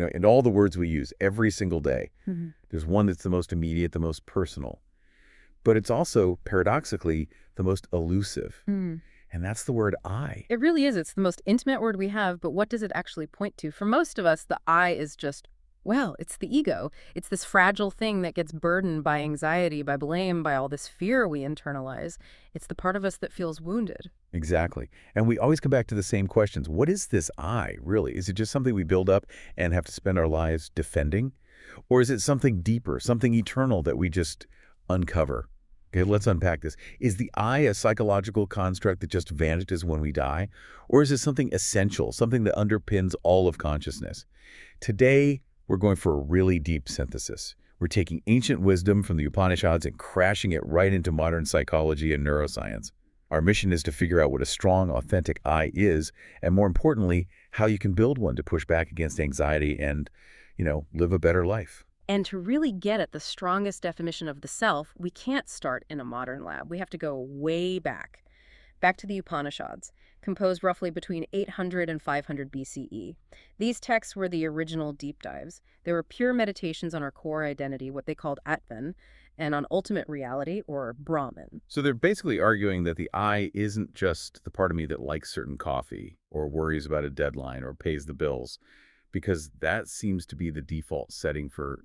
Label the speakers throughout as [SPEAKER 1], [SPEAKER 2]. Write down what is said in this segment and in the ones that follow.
[SPEAKER 1] in all the words we use every single day,
[SPEAKER 2] Hmm.
[SPEAKER 1] there's one that's the most immediate, the most personal. But it's also, paradoxically, the most elusive.
[SPEAKER 2] Mm.
[SPEAKER 1] And that's the word I.
[SPEAKER 2] It really is. It's the most intimate word we have, but what does it actually point to? For most of us, the I is just, well, it's the ego. It's this fragile thing that gets burdened by anxiety, by blame, by all this fear we internalize. It's the part of us that feels wounded.
[SPEAKER 1] Exactly. And we always come back to the same questions. What is this I, really? Is it just something we build up and have to spend our lives defending? Or is it something deeper, something eternal that we just uncover? Okay, let's unpack this. Is the I a psychological construct that just vanishes when we die? Or is it something essential, something that underpins all of consciousness? Today, we're going for a really deep synthesis. We're taking ancient wisdom from the Upanishads and crashing it right into modern psychology and neuroscience. Our mission is to figure out what a strong, authentic I is, and more importantly, how you can build one to push back against anxiety and, live a better life.
[SPEAKER 2] And to really get at the strongest definition of the self, we can't start in a modern lab. We have to go way back. Back to the Upanishads, composed roughly between 800 and 500 BCE. These texts were the original deep dives. They were pure meditations on our core identity, what they called Atman, and on ultimate reality, or Brahman.
[SPEAKER 1] So they're basically arguing that the I isn't just the part of me that likes certain coffee or worries about a deadline or pays the bills, because that seems to be the default setting for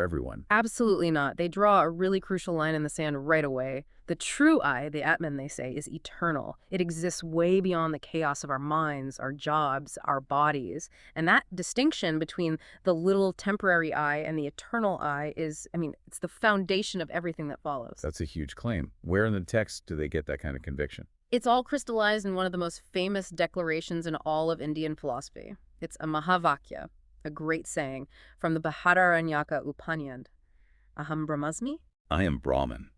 [SPEAKER 1] everyone.
[SPEAKER 2] Absolutely not. They draw a really crucial line in the sand right away. The true I, the Atman, they say, is eternal. It exists way beyond the chaos of our minds, our jobs, our bodies. And that distinction between the little temporary I and the eternal I is, it's the foundation of everything that follows.
[SPEAKER 1] That's a huge claim. Where in the text do they get that kind of conviction?
[SPEAKER 2] It's all crystallized in one of the most famous declarations in all of Indian philosophy. It's a Mahavakya, a great saying from the Bahadaranyaka Upanishad. Aham Brahmasmi?
[SPEAKER 1] I am Brahman.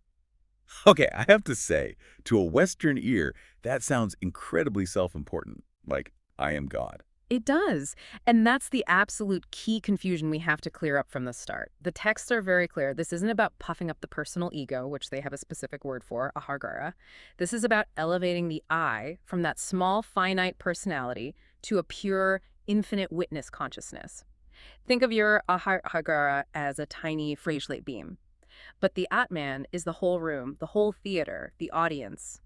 [SPEAKER 1] Okay, I have to say, to a Western ear, that sounds incredibly self-important, like I am God.
[SPEAKER 2] It does. And that's the absolute key confusion we have to clear up from the start. The texts are very clear. This isn't about puffing up the personal ego, which they have a specific word for, ahargara. This is about elevating the I from that small, finite personality to a pure, infinite witness consciousness. Think of your ahargara as a tiny flashlight beam. But the Atman is the whole room, the whole theater, the audience,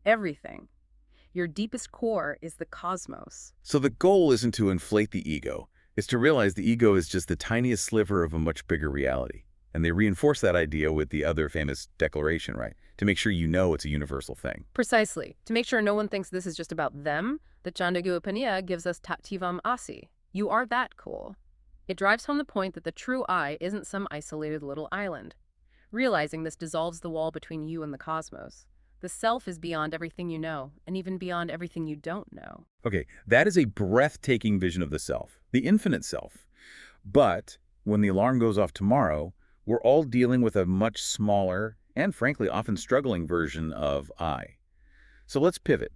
[SPEAKER 2] everything. Your deepest core is the cosmos.
[SPEAKER 1] So the goal isn't to inflate the ego. It's to realize the ego is just the tiniest sliver of a much bigger reality. And they reinforce that idea with the other famous declaration, right? To make sure it's a universal thing.
[SPEAKER 2] Precisely. To make sure no one thinks this is just about them, the Chandogya Upanishad gives us Tattivam Asi. You are that cool. It drives home the point that the true I isn't some isolated little island. Realizing this dissolves the wall between you and the cosmos. The self is beyond everything you know, and even beyond everything you don't know.
[SPEAKER 1] Okay, that is a breathtaking vision of the self, the infinite self. But when the alarm goes off tomorrow, we're all dealing with a much smaller and, frankly, often struggling version of I. So let's pivot.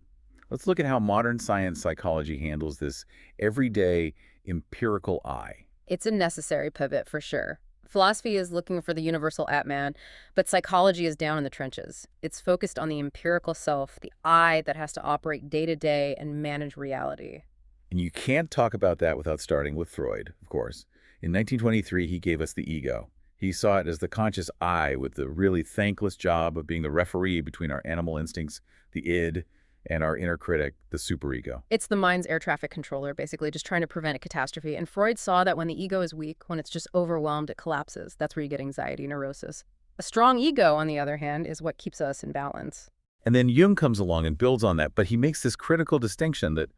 [SPEAKER 1] Let's look at how modern science psychology handles this everyday empirical I.
[SPEAKER 2] It's a necessary pivot for sure. Philosophy is looking for the universal Atman, but psychology is down in the trenches. It's focused on the empirical self, the I that has to operate day to day and manage reality.
[SPEAKER 1] And you can't talk about that without starting with Freud, of course. In 1923, he gave us the ego. He saw it as the conscious I with the really thankless job of being the referee between our animal instincts, the id, and our inner critic, the superego.
[SPEAKER 2] It's the mind's air traffic controller, basically, just trying to prevent a catastrophe. And Freud saw that when the ego is weak, when it's just overwhelmed, it collapses. That's where you get anxiety, neurosis. A strong ego, on the other hand, is what keeps us in balance.
[SPEAKER 1] And then Jung comes along and builds on that, but he makes this critical distinction that,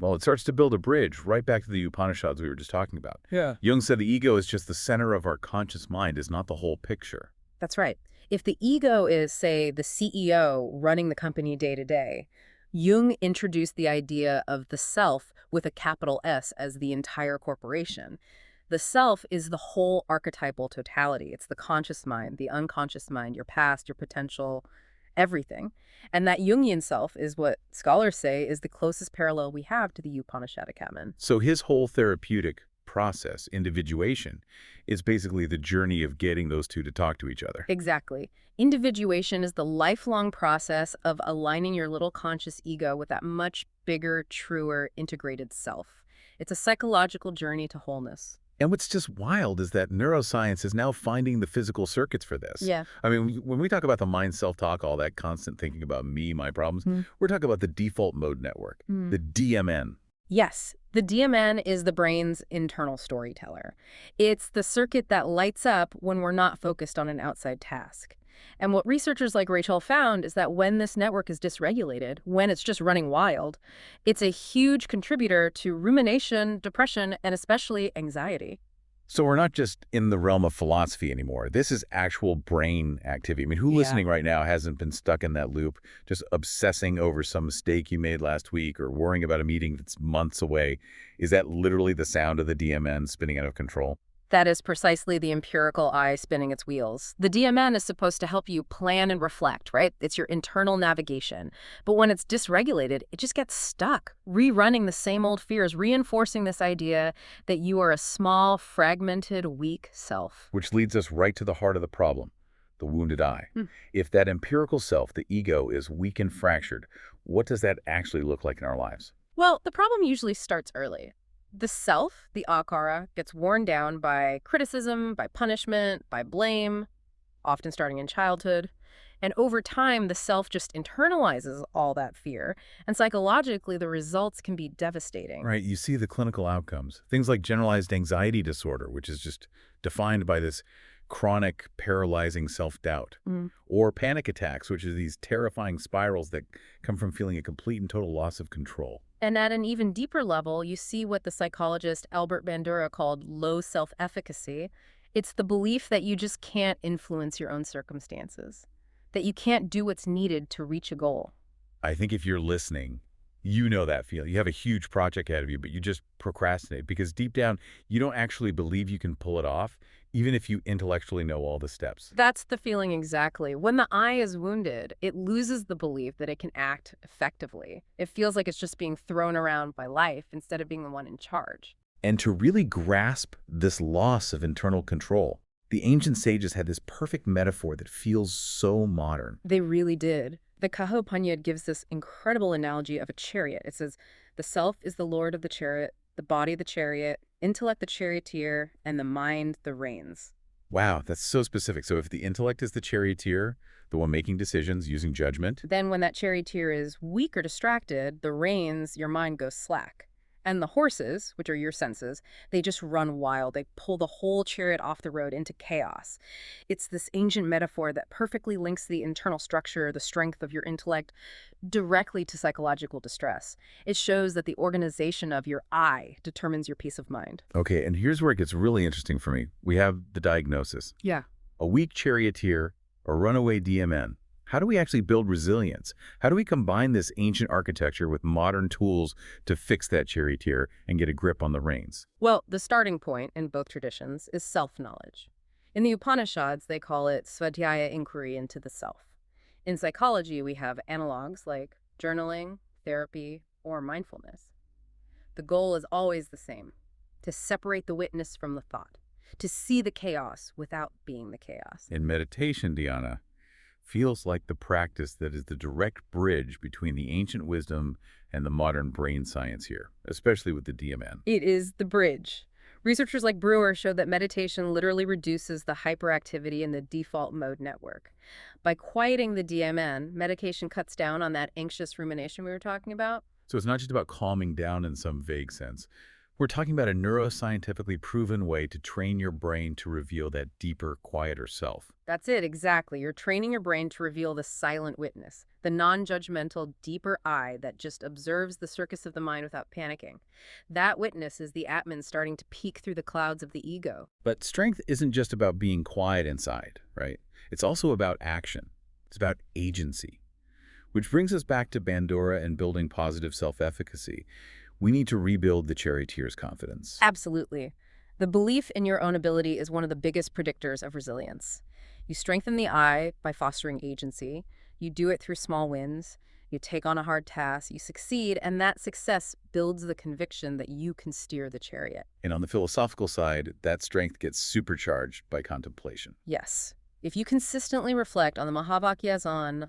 [SPEAKER 1] it starts to build a bridge right back to the Upanishads we were just talking about.
[SPEAKER 3] Yeah.
[SPEAKER 1] Jung said the ego is just the center of our conscious mind, is not the whole picture.
[SPEAKER 2] That's right. If the ego is, say, the CEO running the company day to day, Jung introduced the idea of the self with a capital S as the entire corporation. The self is the whole archetypal totality. It's the conscious mind, the unconscious mind, your past, your potential, everything. And that Jungian self is what scholars say is the closest parallel we have to the Upanishadic Atman.
[SPEAKER 1] So his whole therapeutic process, individuation, is basically the journey of getting those two to talk to each other.
[SPEAKER 2] Exactly. Individuation is the lifelong process of aligning your little conscious ego with that much bigger, truer, integrated self. It's a psychological journey to wholeness.
[SPEAKER 1] And what's just wild is that neuroscience is now finding the physical circuits for this.
[SPEAKER 2] Yeah.
[SPEAKER 1] I mean, when we talk about the mind self-talk, all that constant thinking about me, my problems,
[SPEAKER 2] Hmm.
[SPEAKER 1] we're talking about the default mode network, the DMN.
[SPEAKER 2] Yes, the DMN is the brain's internal storyteller. It's the circuit that lights up when we're not focused on an outside task. And what researchers like Rachel found is that when this network is dysregulated, when it's just running wild, it's a huge contributor to rumination, depression, and especially anxiety.
[SPEAKER 1] So we're not just in the realm of philosophy anymore. This is actual brain activity. I mean, who
[SPEAKER 2] Yeah.
[SPEAKER 1] listening right now hasn't been stuck in that loop, just obsessing over some mistake you made last week or worrying about a meeting that's months away? Is that literally the sound of the DMN spinning out of control?
[SPEAKER 2] That is precisely the empirical eye spinning its wheels. The DMN is supposed to help you plan and reflect, right? It's your internal navigation. But when it's dysregulated, it just gets stuck, rerunning the same old fears, reinforcing this idea that you are a small, fragmented, weak self.
[SPEAKER 1] Which leads us right to the heart of the problem, the wounded eye.
[SPEAKER 2] Hmm.
[SPEAKER 1] If that empirical self, the ego, is weak and fractured, what does that actually look like in our lives?
[SPEAKER 2] Well, the problem usually starts early. The self, the akara, gets worn down by criticism, by punishment, by blame, often starting in childhood. And over time, the self just internalizes all that fear. And psychologically, the results can be devastating.
[SPEAKER 1] Right, you see the clinical outcomes. Things like generalized anxiety disorder, which is just defined by this chronic, paralyzing self-doubt.
[SPEAKER 2] Mm.
[SPEAKER 1] Or panic attacks, which are these terrifying spirals that come from feeling a complete and total loss of control.
[SPEAKER 2] And at an even deeper level, you see what the psychologist Albert Bandura called low self-efficacy. It's the belief that you just can't influence your own circumstances, that you can't do what's needed to reach a goal.
[SPEAKER 1] I think if you're listening, you know that feeling. You have a huge project ahead of you, but you just procrastinate because deep down, you don't actually believe you can pull it off, even if you intellectually know all the steps.
[SPEAKER 2] That's the feeling exactly. When the eye is wounded, it loses the belief that it can act effectively. It feels like it's just being thrown around by life instead of being the one in charge.
[SPEAKER 1] And to really grasp this loss of internal control, the ancient sages had this perfect metaphor that feels so modern.
[SPEAKER 2] They really did. The Kahoupanyad gives this incredible analogy of a chariot. It says, the self is the lord of the chariot, the body the chariot, intellect the charioteer, and the mind the reins.
[SPEAKER 1] Wow, that's so specific. So if the intellect is the charioteer, the one making decisions using judgment,
[SPEAKER 2] Then when that charioteer is weak or distracted, the reins, your mind goes slack. And the horses, which are your senses, they just run wild. They pull the whole chariot off the road into chaos. It's this ancient metaphor that perfectly links the internal structure, the strength of your intellect, directly to psychological distress. It shows that the organization of your I determines your peace of mind.
[SPEAKER 1] okay, and here's where it gets really interesting for me. We have the diagnosis.
[SPEAKER 2] Yeah.
[SPEAKER 1] A weak charioteer, a runaway DMN. How do we actually build resilience? How do we combine this ancient architecture with modern tools to fix that charioteer and get a grip on the reins?
[SPEAKER 2] Well, the starting point in both traditions is self-knowledge. In the Upanishads, they call it svadhyaya inquiry into the self. In psychology, we have analogs like journaling, therapy, or mindfulness. The goal is always the same, to separate the witness from the thought, to see the chaos without being the chaos.
[SPEAKER 1] In meditation, Diana, feels like the practice that is the direct bridge between the ancient wisdom and the modern brain science here, especially with the DMN.
[SPEAKER 2] It is the bridge. Researchers like Brewer showed that meditation literally reduces the hyperactivity in the default mode network. By quieting the DMN, medication cuts down on that anxious rumination we were talking about.
[SPEAKER 1] So it's not just about calming down in some vague sense. We're talking about a neuroscientifically proven way to train your brain to reveal that deeper, quieter self.
[SPEAKER 2] That's it, exactly. You're training your brain to reveal the silent witness, the non-judgmental, deeper I that just observes the circus of the mind without panicking. That witness is the Atman starting to peek through the clouds of the ego.
[SPEAKER 1] But strength isn't just about being quiet inside, right? It's also about action. It's about agency. Which brings us back to Bandura and building positive self-efficacy. We need to rebuild the charioteer's confidence.
[SPEAKER 2] Absolutely. The belief in your own ability is one of the biggest predictors of resilience. You strengthen the I by fostering agency. You do it through small wins. You take on a hard task, you succeed, and that success builds the conviction that you can steer the chariot.
[SPEAKER 1] And on the philosophical side, that strength gets supercharged by contemplation.
[SPEAKER 2] Yes. If you consistently reflect on the Mahavakyas,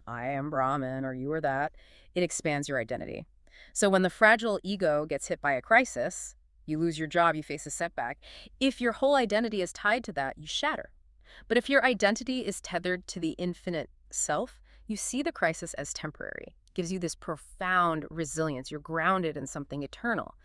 [SPEAKER 2] I am Brahman or you are that, it expands your identity. So when the fragile ego gets hit by a crisis, You lose your job, you face a setback. If your whole identity is tied to that, you shatter. But if your identity is tethered to the infinite self, you see the crisis as temporary. It gives you this profound resilience. You're grounded in something eternal.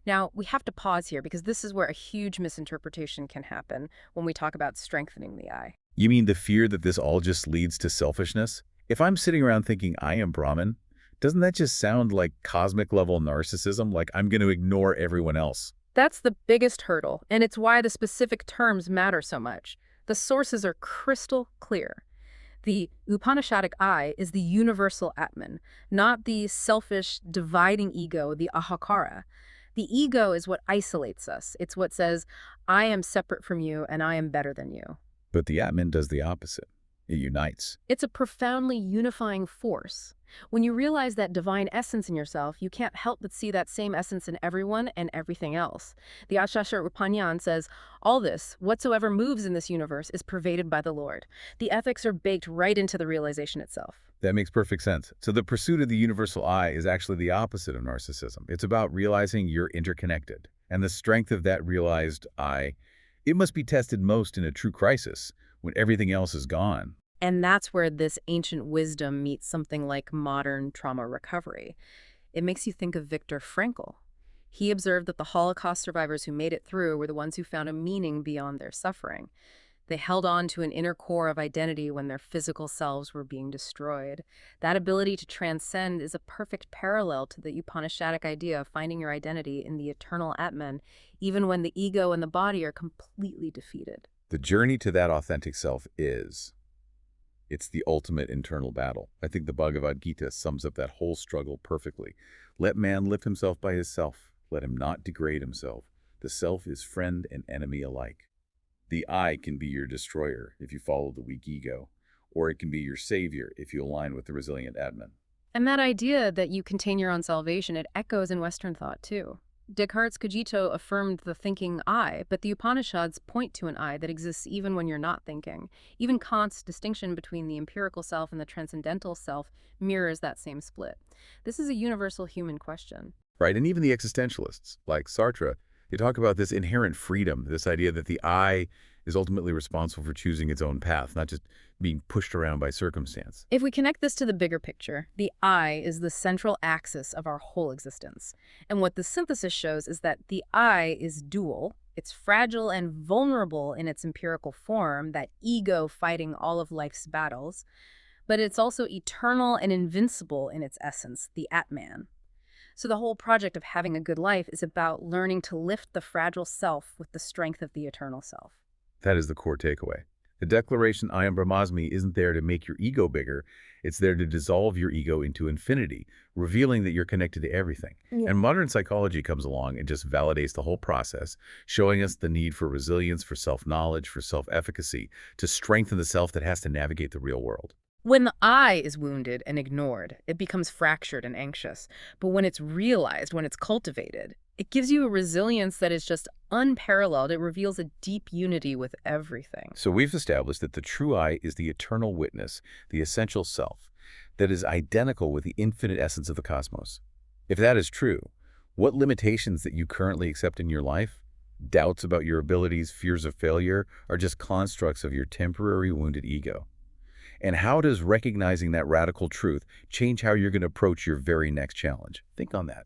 [SPEAKER 2] Now, we have to pause here because this is where a huge misinterpretation can happen when we talk about strengthening the I.
[SPEAKER 1] You mean the fear that this all just leads to selfishness? If I'm sitting around thinking I am Brahman, doesn't that just sound like cosmic level narcissism, like I'm going to ignore everyone else?
[SPEAKER 2] That's the biggest hurdle, and it's why the specific terms matter so much. The sources are crystal clear. The Upanishadic I is the universal Atman, not the selfish, dividing ego, the ahakara. The ego is what isolates us. It's what says, I am separate from you and I am better than you.
[SPEAKER 1] But the Atman does the opposite. It unites.
[SPEAKER 2] It's a profoundly unifying force. When you realize that divine essence in yourself, you can't help but see that same essence in everyone and everything else. The Ashasha Rupanyan says, all this, whatsoever moves in this universe, is pervaded by the Lord. The ethics are baked right into the realization itself.
[SPEAKER 1] That makes perfect sense. So the pursuit of the universal I is actually the opposite of narcissism. It's about realizing you're interconnected. And the strength of that realized I, it must be tested most in a true crisis, when everything else is gone.
[SPEAKER 2] And that's where this ancient wisdom meets something like modern trauma recovery. It makes you think of Viktor Frankl. He observed that the Holocaust survivors who made it through were the ones who found a meaning beyond their suffering. They held on to an inner core of identity when their physical selves were being destroyed. That ability to transcend is a perfect parallel to the Upanishadic idea of finding your identity in the eternal Atman, even when the ego and the body are completely defeated.
[SPEAKER 1] The journey to that authentic self it's the ultimate internal battle. I think the Bhagavad Gita sums up that whole struggle perfectly. Let man lift himself by his self. Let him not degrade himself. The self is friend and enemy alike. The I can be your destroyer if you follow the weak ego, or it can be your savior if you align with the resilient Atman.
[SPEAKER 2] And that idea that you contain your own salvation, it echoes in Western thought too. Descartes' Cogito affirmed the thinking I, but the Upanishads point to an I that exists even when you're not thinking. Even Kant's distinction between the empirical self and the transcendental self mirrors that same split. This is a universal human question.
[SPEAKER 1] Right, and even the existentialists, like Sartre, they talk about this inherent freedom, this idea that the I is ultimately responsible for choosing its own path, not just being pushed around by circumstance.
[SPEAKER 2] If we connect this to the bigger picture, the I is the central axis of our whole existence. And what the synthesis shows is that the I is dual. It's fragile and vulnerable in its empirical form, that ego fighting all of life's battles. But it's also eternal and invincible in its essence, the Atman. So the whole project of having a good life is about learning to lift the fragile self with the strength of the eternal self.
[SPEAKER 1] That is the core takeaway. The declaration, I am Brahmasmi, isn't there to make your ego bigger. It's there to dissolve your ego into infinity, revealing that you're connected to everything.
[SPEAKER 2] Yeah.
[SPEAKER 1] And modern psychology comes along and just validates the whole process, showing us the need for resilience, for self-knowledge, for self-efficacy, to strengthen the self that has to navigate the real world.
[SPEAKER 2] When the I is wounded and ignored, it becomes fractured and anxious. But when it's realized, when it's cultivated, it gives you a resilience that is just unparalleled. It reveals a deep unity with everything.
[SPEAKER 1] So we've established that the true I is the eternal witness, the essential self, that is identical with the infinite essence of the cosmos. If that is true, what limitations that you currently accept in your life, doubts about your abilities, fears of failure, are just constructs of your temporary wounded ego? And how does recognizing that radical truth change how you're going to approach your very next challenge? Think on that.